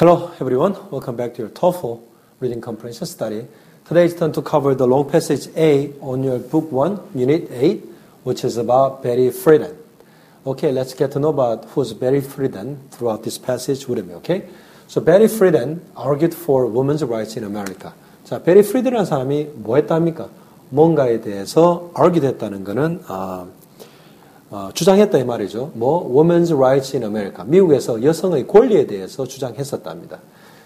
Hello everyone, welcome back to your TOEFL reading comprehension study. Today it's time to cover the long passage A on your book 1, unit 8, which is about Betty Friedan. Okay, let's get to know about who's Betty Friedan throughout this passage with me, okay? So Betty Friedan argued for women's rights in America. 자, 베리 프리든이라는 사람이 뭐 했답니까? 뭔가에 대해서 argue 했다는 거는 주장했다 이 말이죠. Women's rights in America. 미국에서 여성의 권리에 대해서 주장했었답니다.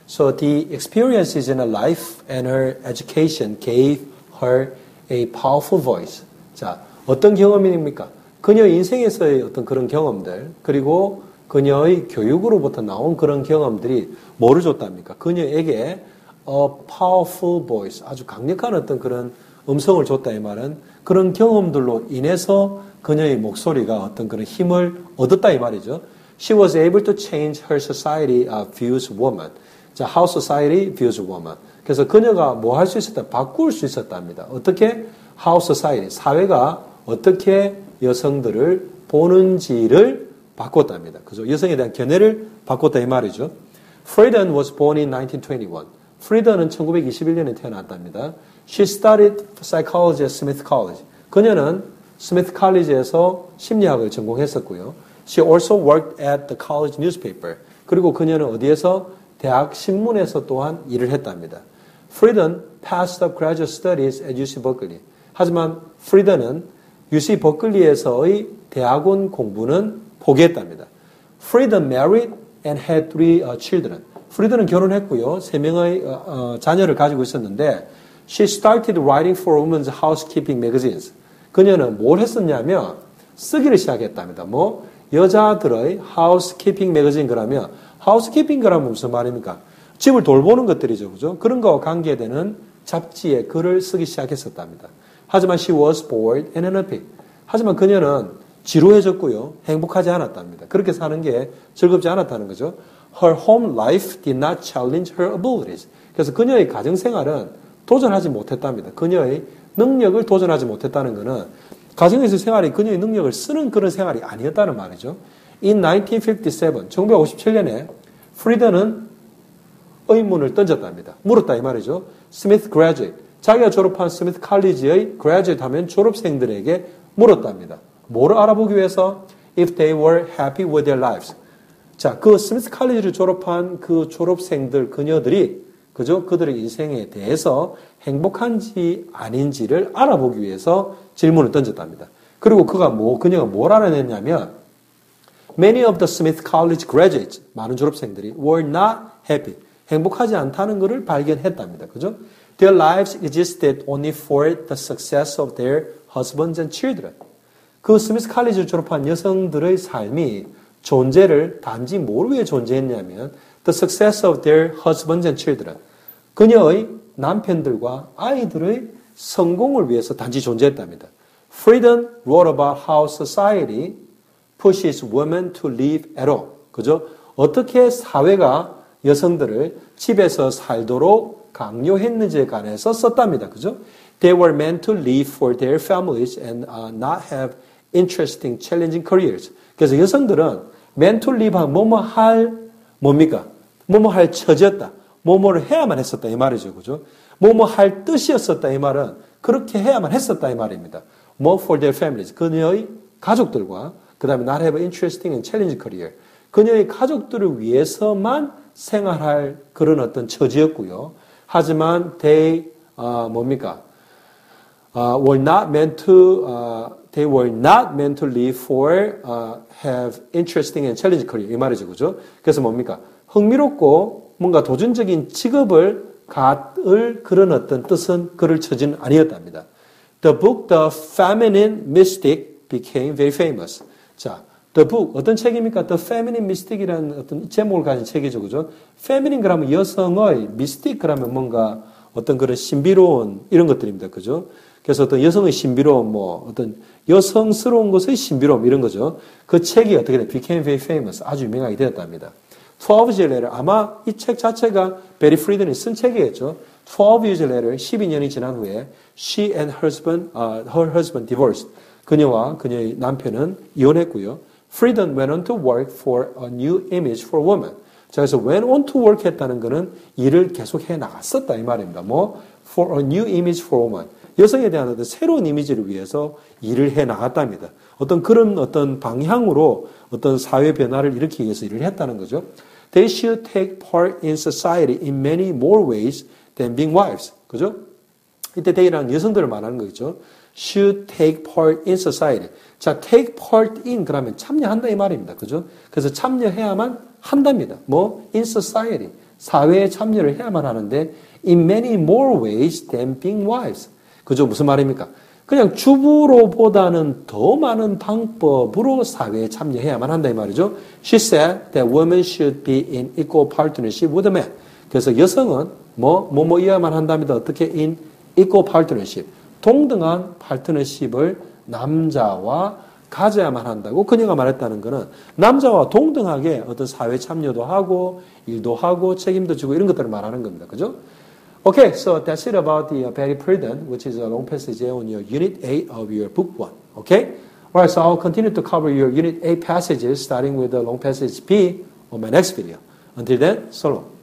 So the experiences in her life and her education gave her a powerful voice. 자, 어떤 경험입니까? 그녀의 인생에서의 어떤 그런 경험들, 그리고 그녀의 교육으로부터 나온 그런 경험들이 뭐를 줬답니까? 그녀에게 a powerful voice, 아주 강력한 어떤 그런 음성을 줬다 이 말은 그런 경험들로 인해서 그녀의 목소리가 어떤 그런 힘을 얻었다 이 말이죠. She was able to change her society views women. 자, how society views women. 그래서 그녀가 뭐 할 수 있었다? 바꿀 수 있었답니다. 어떻게? How society, 사회가 어떻게 여성들을 보는지를 바꿨답니다. 그죠? 여성에 대한 견해를 바꿨다 이 말이죠. Friedan was born in 1921. 프리던은 1921년에 태어났답니다. She studied psychology at Smith College. 그녀는 스미스 칼리지에서 심리학을 전공했었고요. She also worked at the college newspaper. 그리고 그녀는 어디에서? 대학 신문에서 또한 일을 했답니다. Friedan passed up graduate studies at UC Berkeley. 하지만 프리던은 UC 버클리에서의 대학원 공부는 포기했답니다. Friedan married and had 3 children. 프리던은 결혼했고요. 3명의 자녀를 가지고 있었는데 She started writing for women's housekeeping magazines. 그녀는 뭘 했었냐면 쓰기를 시작했답니다. 여자들의 housekeeping magazine 그러면 housekeeping 그러면 무슨 말입니까? 집을 돌보는 것들이죠. 그죠? 그런 거와 관계되는 잡지에 글을 쓰기 시작했었답니다. 하지만 she was bored and unhappy. 하지만 그녀는 지루해졌고요. 행복하지 않았답니다. 그렇게 사는 게 즐겁지 않았다는 거죠. Her home life did not challenge her abilities. 그래서 그녀의 가정생활은 도전하지 못했답니다. 그녀의 능력을 도전하지 못했다는 것은 가정에서 생활이 그녀의 능력을 쓰는 그런 생활이 아니었다는 말이죠. In 1957, 1957년에 프리던은 의문을 던졌답니다. 물었다 이 말이죠. 스미스 graduate, 자기가 졸업한 스미스 칼리지의 graduate 하면 졸업생들에게 물었답니다. 뭐를 알아보기 위해서? If they were happy with their lives. 자, 그 스미스 칼리지를 졸업한 그 졸업생들, 그녀들이 그죠? 그들의 인생에 대해서 행복한지 아닌지를 알아보기 위해서 질문을 던졌답니다. 그리고 그녀가 뭘 알아냈냐면 Many of the Smith College graduates, 많은 졸업생들이 were not happy, 행복하지 않다는 것을 발견했답니다. 그죠? Their lives existed only for the success of their husbands and children. 그 스미스 칼리지를 졸업한 여성들의 삶이 존재를 단지 뭘 위해 존재했냐면 the success of their husbands and children. 그녀의 남편들과 아이들의 성공을 위해서 단지 존재했답니다. Friedan wrote about how society pushes women to live at home. 그죠? 어떻게 사회가 여성들을 집에서 살도록 강요했는지에 관해서 썼답니다. 그죠? They were meant to live for their families and not have interesting, challenging careers. 그래서 여성들은 meant to live 뭡니까? 할 처지였다. 뭐뭐를 해야만 했었다 이 말이죠. 그죠? 할 뜻이었었다 이 말은 그렇게 해야만 했었다 이 말입니다. for their families. 그녀의 가족들과 그 다음에 not have interesting and challenging career. 그녀의 가족들을 위해서만 생활할 그런 어떤 처지였고요. 하지만 they were not meant to live for have interesting and challenging career. 이 말이죠. 그죠? 그래서 흥미롭고 뭔가 도전적인 직업을 갖을 그런 어떤 뜻은 그럴 처지는 아니었답니다. The book The Feminine Mystic became very famous. 자, The book 어떤 책입니까? The Feminine Mystic이라는 어떤 제목을 가진 책이죠. 그죠? Feminine 그러면 여성의, Mystic 그러면 뭔가 어떤 그런 신비로운 이런 것들입니다. 그죠? 그래서 어떤 여성의 신비로움, 어떤 여성스러운 것의 신비로움 이런 거죠. 그 책이 어떻게 돼? Became very famous. 아주 유명하게 되었답니다. 12 years later, 아마 이 책 자체가 베리 프리든이 쓴 책이겠죠. 12 years later, 12년이 지난 후에 she and her husband divorced. 그녀와 그녀의 남편은 이혼했고요. Friedan went on to work for a new image for women. 자, 그래서 went on to work 했다는 거는 일을 계속 해 나갔었다 이 말입니다. 뭐 for a new image for woman. 여성에 대한 어떤 새로운 이미지를 위해서 일을 해 나갔답니다. 어떤 그런 어떤 방향으로 어떤 사회 변화를 일으키기 위해서 일을 했다는 거죠. They should take part in society in many more ways than being wives. 그죠? 이때 they라는 여성들을 말하는 거겠죠. Should take part in society. 자, take part in 그러면 참여한다 이 말입니다. 그죠? 그래서 참여해야만 한답니다. 뭐 in society. 사회에 참여를 해야만 하는데 in many more ways than being wives. 그죠? 무슨 말입니까? 그냥 주부로보다는 더 많은 방법으로 사회에 참여해야만 한다 이 말이죠. She said that women should be in equal partnership with men. 그래서 여성은 뭐이어야만 한답니다. 어떻게 in equal partnership. 동등한 파트너십을 남자와 가져야만 한다고 그녀가 말했다는 것은 남자와 동등하게 어떤 사회 참여도 하고 일도 하고 책임도 지고 이런 것들을 말하는 겁니다. 그죠? Okay, so that's it about the Betty Friedan, which is a long passage on your Unit 8 of your Book 1. Okay? Alright, so I'll continue to cover your Unit 8 passages starting with the long passage B on my next video. Until then, so long.